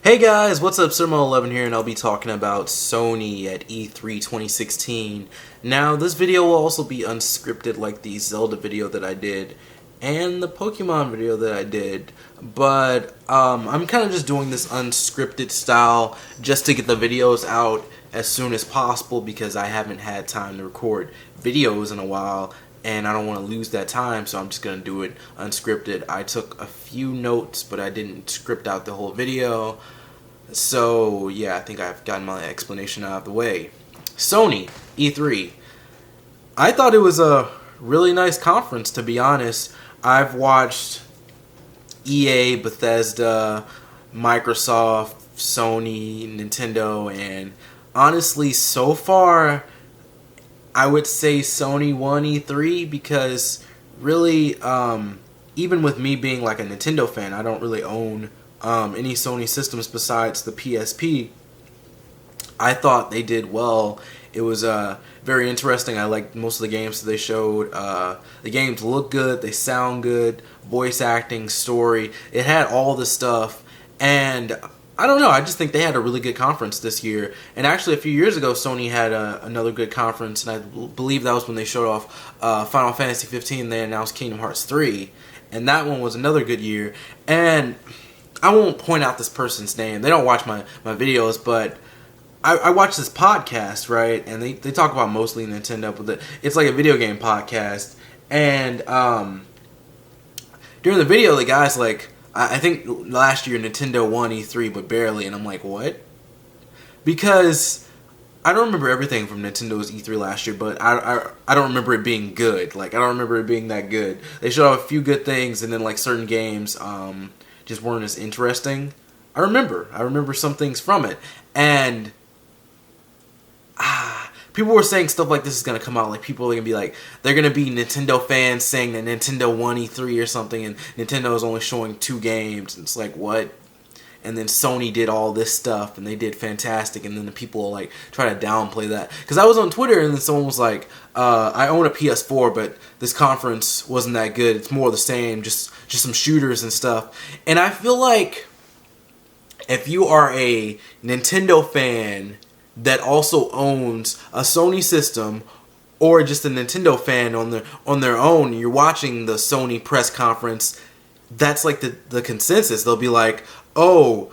Hey guys, what's up? Sermo11 here, and I'll be talking about Sony at E3 2016. Now, this video will also be unscripted like the Zelda video that I did and the Pokemon video that I did, but I'm kind of just doing this unscripted style just to get the videos out as soon as possible because I haven't had time to record videos in a while and I don't want to lose that time, so I'm just going to do it unscripted. I took a few notes, but I didn't script out the whole video. So, yeah, I think I've gotten my explanation out of the way. Sony E3. I thought it was a really nice conference, to be honest. I've watched EA, Bethesda, Microsoft, Sony, Nintendo, and honestly, so far, I would say Sony won E3 because really, even with me being like a Nintendo fan, I don't really own any Sony systems besides the PSP. I thought they did well. It was very interesting. I liked most of the games that they showed. The games look good, they sound good, voice acting, story. It had all the stuff, and I don't know, I just think they had a really good conference this year. And actually, a few years ago, Sony had another good conference, and I believe that was when they showed off Final Fantasy 15. They announced Kingdom Hearts 3, and that one was another good year. And I won't point out this person's name. They don't watch my videos, but I watch this podcast, right? And they talk about mostly Nintendo, but it's like a video game podcast. And during the video, the guy's like, I think last year Nintendo won E3, but barely. And I'm like, what? Because I don't remember everything from Nintendo's E3 last year, but I don't remember it being good. Like, I don't remember it being that good. They showed off a few good things, and then like certain games just weren't as interesting. I remember some things from it, and people were saying stuff like this is gonna come out. Like, people are gonna be like, they're gonna be Nintendo fans saying that Nintendo won E3 or something, and Nintendo is only showing 2 games. And it's like, what? And then Sony did all this stuff, and they did fantastic. And then the people like try to downplay that. Because I was on Twitter, and then someone was like, I own a PS4, but this conference wasn't that good. It's more of the same, just some shooters and stuff. And I feel like if you are a Nintendo fan that also owns a Sony system, or just a Nintendo fan on their own, and you're watching the Sony press conference, that's like the consensus. They'll be like, oh,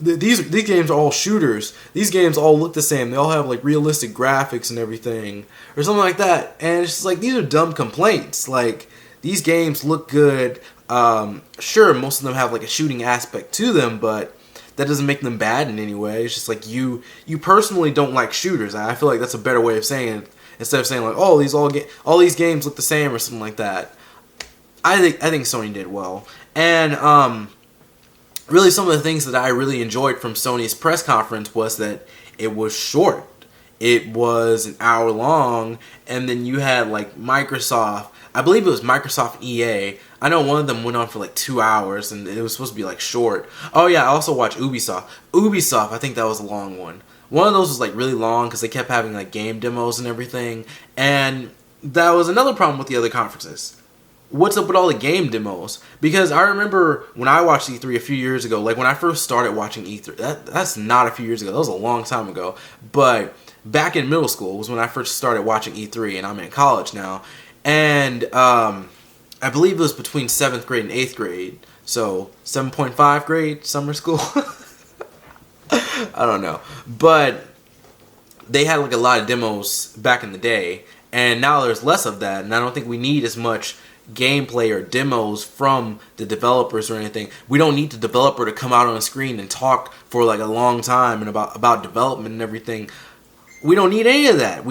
these games are all shooters. These games all look the same. They all have like realistic graphics and everything, or something like that. And it's just like, these are dumb complaints. Like, these games look good. Sure, most of them have like a shooting aspect to them, but that doesn't make them bad in any way. It's just like you personally don't like shooters. I feel like that's a better way of saying it, instead of saying like, oh, all these games look the same or something like that. I think Sony did well. And really, some of the things that I really enjoyed from Sony's press conference was that it was short. It was an hour long, and then you had like Microsoft. I believe it was Microsoft and EA. I know one of them went on for like 2 hours, and it was supposed to be like short. Oh yeah, I also watched Ubisoft. Ubisoft, I think that was a long one. One of those was like really long because they kept having like game demos and everything. And that was another problem with the other conferences. What's up with all the game demos? Because I remember when I watched E3 a few years ago, like when I first started watching E3, that's not a few years ago, that was a long time ago. But back in middle school was when I first started watching E3, and I'm in college now. And I believe it was between 7th grade and 8th grade. So 7.5 grade, summer school. I don't know. But they had like a lot of demos back in the day, and now there's less of that, and I don't think we need as much gameplay or demos from the developers or anything. We don't need the developer to come out on a screen and talk for like a long time and about development and everything. We don't need any of that.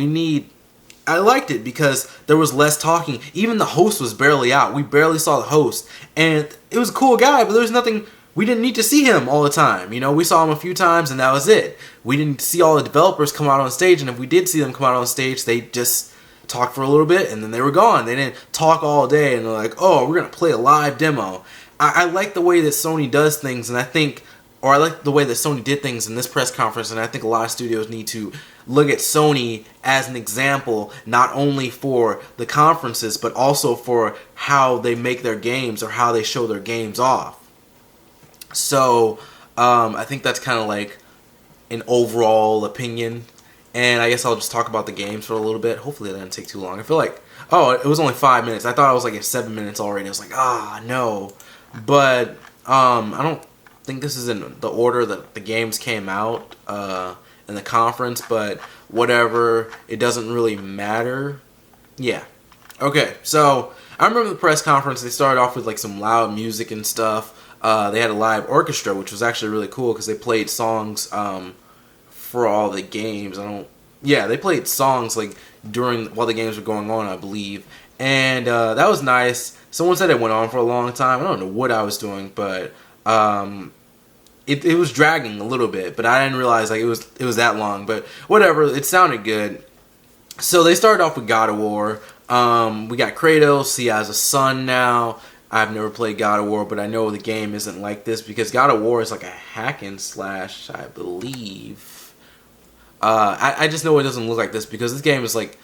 I liked it because there was less talking. Even the host was barely out. We barely saw the host, and it was a cool guy, but there was nothing. We didn't need to see him all the time. You know, we saw him a few times, and that was it. We didn't see all the developers come out on stage, and if we did see them come out on stage, they just talked for a little bit, and then they were gone. They didn't talk all day, and they're like, oh, we're going to play a live demo. I like the way that Sony does things, and I like the way that Sony did things in this press conference, and I think a lot of studios need to look at Sony as an example, not only for the conferences, but also for how they make their games or how they show their games off. So, I think that's kind of like an overall opinion. And I guess I'll just talk about the games for a little bit. Hopefully it doesn't take too long. I feel like, oh, it was only 5 minutes. I thought I was like at 7 minutes already. I was like, no. But I don't think this is in the order that the games came out in the conference, but whatever. It doesn't really matter. Yeah. Okay, so I remember the press conference. They started off with like some loud music and stuff. They had a live orchestra, which was actually really cool because they played songs for all the games. They played songs like while the games were going on, I believe, and that was nice. Someone said it went on for a long time. I don't know what I was doing, but it was dragging a little bit. But I didn't realize like it was that long. But whatever, it sounded good. So they started off with God of War. We got Kratos. He has a son now. I've never played God of War, but I know the game isn't like this because God of War is like a hack and slash, I believe. I just know it doesn't look like this because this game is like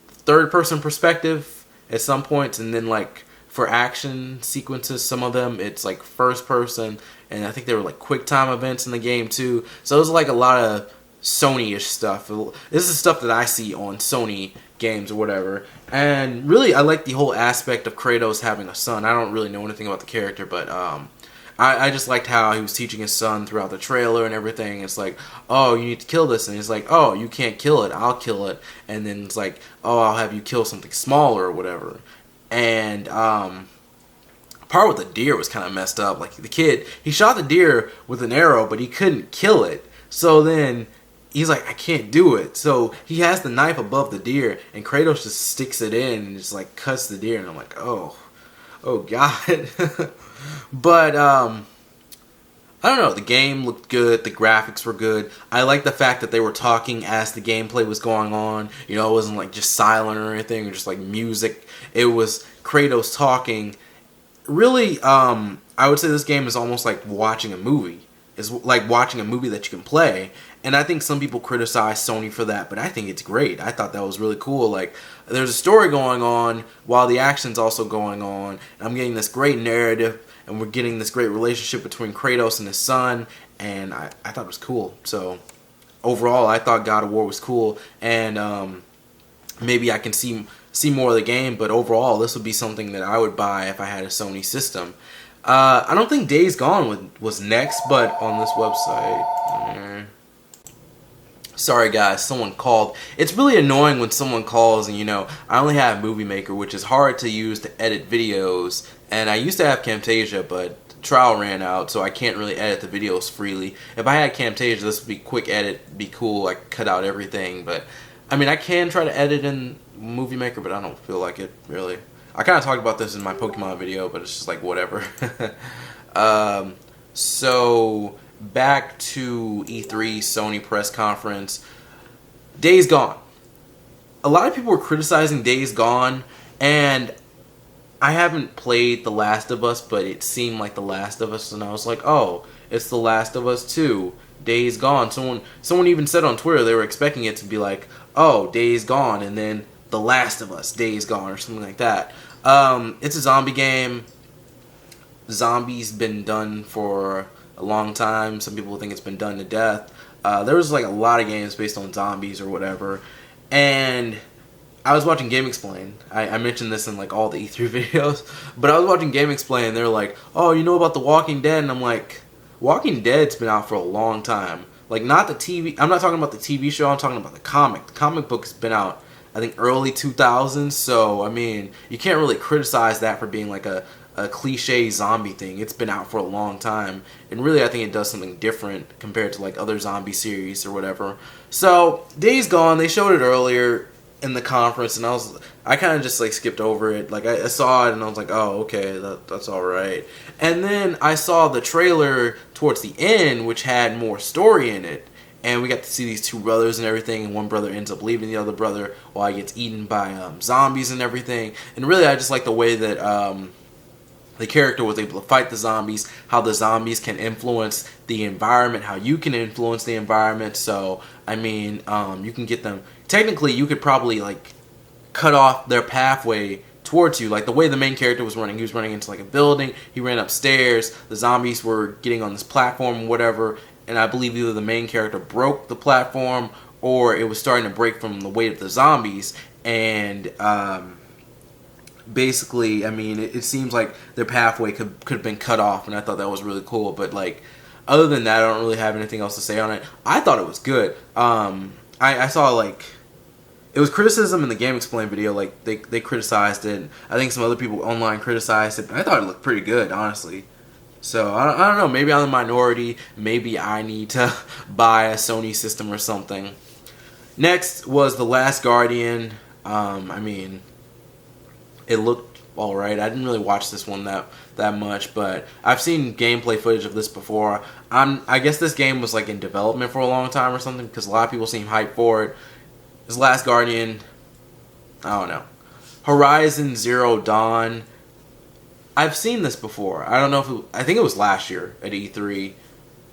third-person perspective at some points, and then like for action sequences, some of them it's like first-person, and I think there were like quick-time events in the game too. So it was like a lot of Sony-ish stuff. This is stuff that I see on Sony games or whatever. And really, I like the whole aspect of Kratos having a son. I don't really know anything about the character, but I just liked how he was teaching his son throughout the trailer and everything. It's like, oh, you need to kill this. And he's like, oh, you can't kill it. I'll kill it. And then it's like, oh, I'll have you kill something smaller or whatever. And part with the deer was kind of messed up. Like the kid, he shot the deer with an arrow, but he couldn't kill it. So then he's like, I can't do it. So he has the knife above the deer, and Kratos just sticks it in and just like cuts the deer. And I'm like, oh God. But I don't know. The game looked good. The graphics were good. I like the fact that they were talking as the gameplay was going on. You know, it wasn't like just silent or anything, or just like music. It was Kratos talking. Really, I would say this game is almost like watching a movie. It's like watching a movie that you can play. And I think some people criticize Sony for that, but I think it's great. I thought that was really cool. Like, there's a story going on while the action's also going on. And I'm getting this great narrative, and we're getting this great relationship between Kratos and his son. And I thought it was cool. So, overall, I thought God of War was cool. And maybe I can see more of the game, but overall, this would be something that I would buy if I had a Sony system. I don't think Days Gone was next, but on this website... Sorry guys, someone called. It's really annoying when someone calls and, you know, I only have Movie Maker, which is hard to use to edit videos. And I used to have Camtasia, but the trial ran out, so I can't really edit the videos freely. If I had Camtasia, this would be quick edit, be cool, I could cut out everything. But, I mean, I can try to edit in Movie Maker, but I don't feel like it, really. I kind of talked about this in my Pokemon video, but it's just like, whatever. So... back to E3 Sony press conference. Days Gone. A lot of people were criticizing Days Gone, and I haven't played The Last of Us, but it seemed like The Last of Us, and I was like, oh, it's The Last of Us 2, Days Gone. Someone even said on Twitter they were expecting it to be like, oh, Days Gone, and then The Last of Us, Days Gone, or something like that. It's a zombie game. Zombies been done for a long time. Some people think it's been done to death. There was like a lot of games based on zombies or whatever. And I was watching Game Explain. I mentioned this in like all the E3 videos. But I was watching Game Explain and they're like, oh, you know about The Walking Dead? And I'm like, Walking Dead's been out for a long time. Like, not the TV. I'm not talking about the TV show. I'm talking about the comic. The comic book has been out, I think, early 2000s. So, I mean, you can't really criticize that for being like a cliche zombie thing. It's been out for a long time, and really I think it does something different compared to like other zombie series or whatever. So Days Gone, they showed it earlier in the conference, and I kind of just like skipped over it. Like I saw it and I was like, oh, okay, that's all right. And then I saw the trailer towards the end, which had more story in it, and we got to see these two brothers and everything, and one brother ends up leaving the other brother while he gets eaten by zombies and everything. And really I just like the way that the character was able to fight the zombies, how the zombies can influence the environment, how you can influence the environment. So, I mean, you can get them... Technically, you could probably, like, cut off their pathway towards you. Like the way the main character was running, he was running into like a building, he ran upstairs, the zombies were getting on this platform or whatever, and I believe either the main character broke the platform or it was starting to break from the weight of the zombies, and basically, I mean, it seems like their pathway could have been cut off, and I thought that was really cool. But like, other than that, I don't really have anything else to say on it. I thought it was good. I saw like it was criticism in the Game Explain video. Like they criticized it. I think some other people online criticized it. But I thought it looked pretty good, honestly. So I don't know. Maybe I'm the minority. Maybe I need to buy a Sony system or something. Next was The Last Guardian. I mean, it looked alright. I didn't really watch this one that much, but I've seen gameplay footage of this before. I guess this game was like in development for a long time or something, because a lot of people seem hyped for it. This Last Guardian, I don't know. Horizon Zero Dawn. I've seen this before. I don't know if I think it was last year at E3,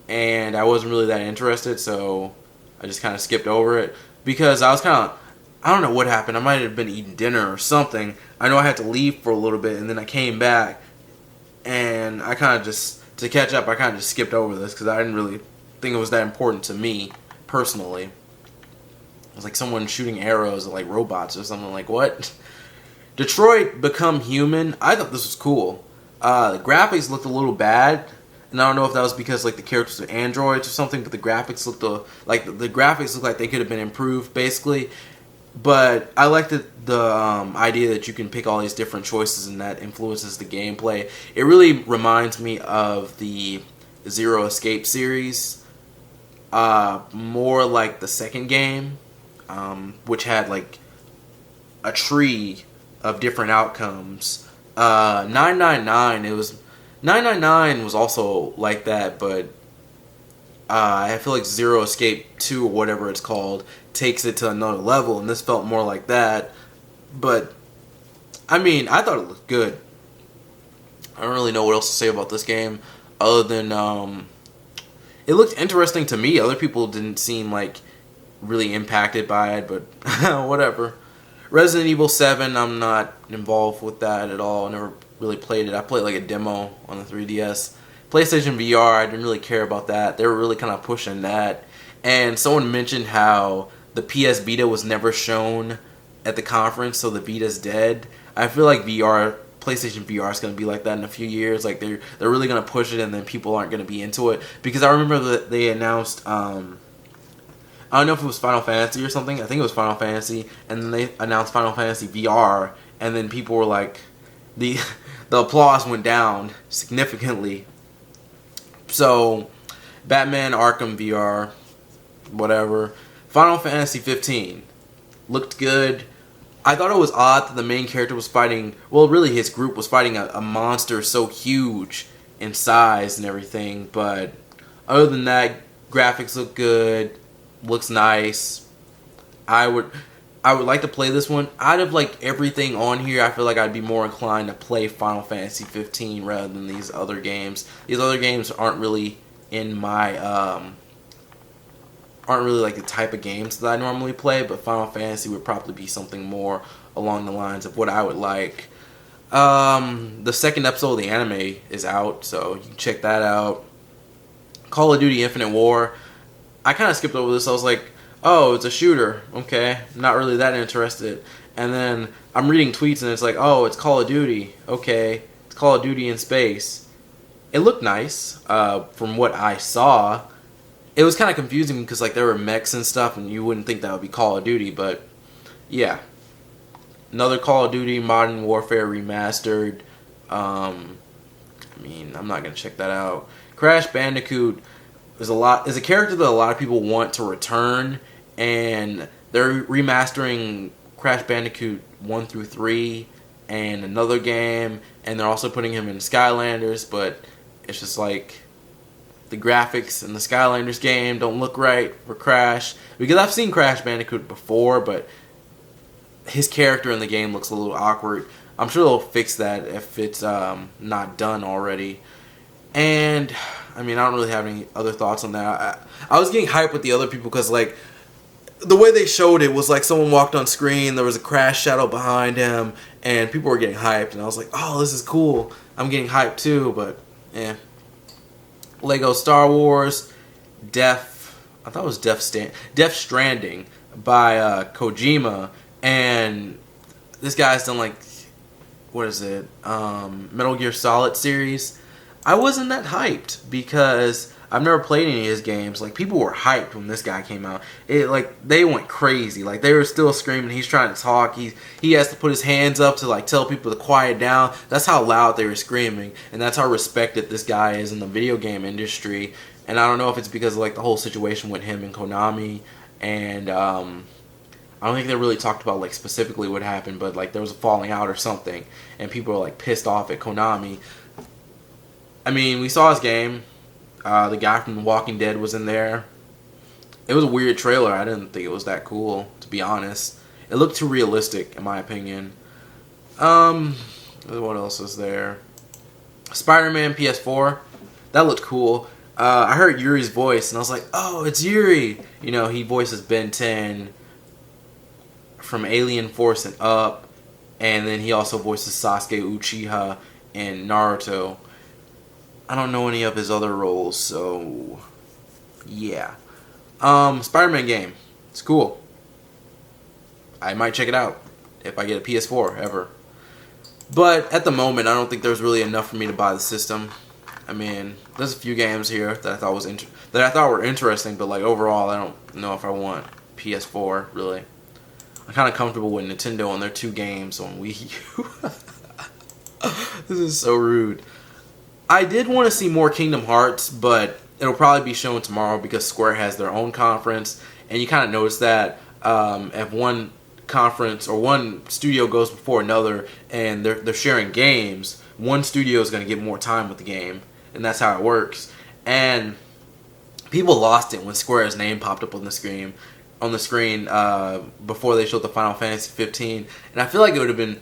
and I wasn't really that interested, so I just kind of skipped over it because I was kind of, I don't know what happened. I might have been eating dinner or something. I know I had to leave for a little bit, and then I came back, and I kind of just, to catch up, I kind of just skipped over this because I didn't really think it was that important to me personally. It was like someone shooting arrows at like robots or something. Like, what? Detroit Become Human. I thought this was cool. The graphics looked a little bad, and I don't know if that was because like the characters were androids or something, but the graphics looked the graphics looked like they could have been improved basically. But I liked the idea that you can pick all these different choices and that influences the gameplay. It really reminds me of the Zero Escape series, more like the second game, which had like a tree of different outcomes. 999, 999 was also like that, but I feel like Zero Escape 2 or whatever it's called takes it to another level, and this felt more like that. But I mean, I thought it looked good. I don't really know what else to say about this game other than it looked interesting to me. Other people didn't seem like really impacted by it, but whatever. Resident Evil 7, I'm not involved with that at all. I never really played it. I played like a demo on the 3DS. PlayStation VR, I didn't really care about that. They were really kind of pushing that. And someone mentioned how the PS Vita was never shown at the conference, so the Vita's dead. I feel like PlayStation VR is going to be like that in a few years. Like they're really going to push it, and then people aren't going to be into it. Because I remember that they announced, I don't know if it was Final Fantasy or something. I think it was Final Fantasy, and then they announced Final Fantasy VR, and then people were like, the applause went down significantly. So, Batman Arkham VR, whatever. Final Fantasy 15 looked good. I thought it was odd that the main character was fighting, well, really his group was fighting a monster so huge in size and everything, but other than that, graphics look good, looks nice. I would like to play this one. Out of like everything on here, I feel like I'd be more inclined to play Final Fantasy 15 rather than these other games. These other games aren't really in my aren't really like the type of games that I normally play, but Final Fantasy would probably be something more along the lines of what I would like. The second episode of the anime is out, so you can check that out. Call of Duty Infinite War. I kind of skipped over this. I was like, oh, it's a shooter. Okay, not really that interested. And then I'm reading tweets and it's like, oh, it's Call of Duty. Okay, it's Call of Duty in space. It looked nice from what I saw. It was kind of confusing because like there were mechs and stuff, and you wouldn't think that would be Call of Duty, but yeah. Another Call of Duty Modern Warfare Remastered. I mean, I'm not gonna check that out. Crash Bandicoot is a character that a lot of people want to return, and they're remastering Crash Bandicoot 1 through 3 and another game, and they're also putting him in Skylanders, but it's just like the graphics in the Skylanders game don't look right for Crash, because I've seen Crash Bandicoot before, but his character in the game looks a little awkward. I'm sure they'll fix that if it's not done already. And I mean, I don't really have any other thoughts on that. I was getting hyped with the other people because like the way they showed it was like someone walked on screen, there was a crash shadow behind him, and people were getting hyped, and I was like, oh, this is cool. I'm getting hyped too, but yeah. Lego Star Wars, I thought it was Death Stranding by Kojima, and this guy's done like, what is it, Metal Gear Solid series. I wasn't that hyped because I've never played any of his games. Like, people were hyped when this guy came out. They went crazy. Like, they were still screaming. He's trying to talk. He has to put his hands up to like tell people to quiet down. That's how loud they were screaming, and that's how respected this guy is in the video game industry. And I don't know if it's because of like the whole situation with him and Konami, and I don't think they really talked about like specifically what happened, but like there was a falling out or something, and people were like pissed off at Konami. I mean, we saw his game. The guy from The Walking Dead was in there. It was a weird trailer. I didn't think it was that cool, to be honest. It looked too realistic, in my opinion. What else is there? Spiderman PS4. That looked cool. I heard Yuri's voice, and I was like, oh, it's Yuri! You know, he voices Ben 10 from Alien Force and Up, and then he also voices Sasuke Uchiha in Naruto. I don't know any of his other roles, so yeah. Spider-Man game. It's cool. I might check it out if I get a PS4 ever. But at the moment, I don't think there's really enough for me to buy the system. I mean, there's a few games here that I thought were interesting, but like overall, I don't know if I want PS4 really. I'm kind of comfortable with Nintendo on their 2 games on Wii U. This is so rude. I did want to see more Kingdom Hearts, but it'll probably be shown tomorrow because Square has their own conference, and you kind of notice that if one conference or one studio goes before another and they're sharing games, one studio is going to get more time with the game, and that's how it works. And people lost it when Square's name popped up on the screen before they showed the Final Fantasy 15, and I feel like it would have been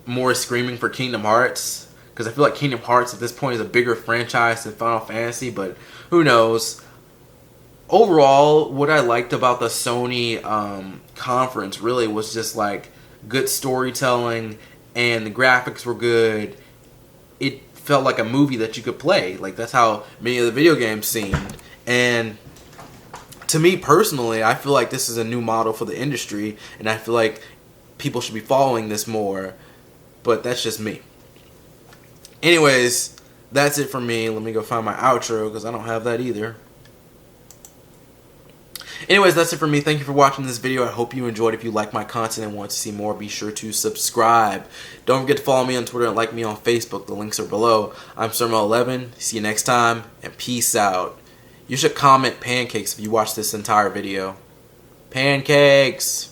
more screaming for Kingdom Hearts. Because I feel like Kingdom Hearts at this point is a bigger franchise than Final Fantasy, but who knows. Overall, what I liked about the Sony conference really was just like good storytelling, and the graphics were good. It felt like a movie that you could play. Like, that's how many of the video games seemed. And to me personally, I feel like this is a new model for the industry, and I feel like people should be following this more. But that's just me. Anyways, that's it for me. Let me go find my outro because I don't have that either. Anyways, that's it for me. Thank you for watching this video. I hope you enjoyed. If you like my content and want to see more, be sure to subscribe. Don't forget to follow me on Twitter and like me on Facebook. The links are below. I'm Sermo11. See you next time, and peace out. You should comment pancakes if you watch this entire video. Pancakes!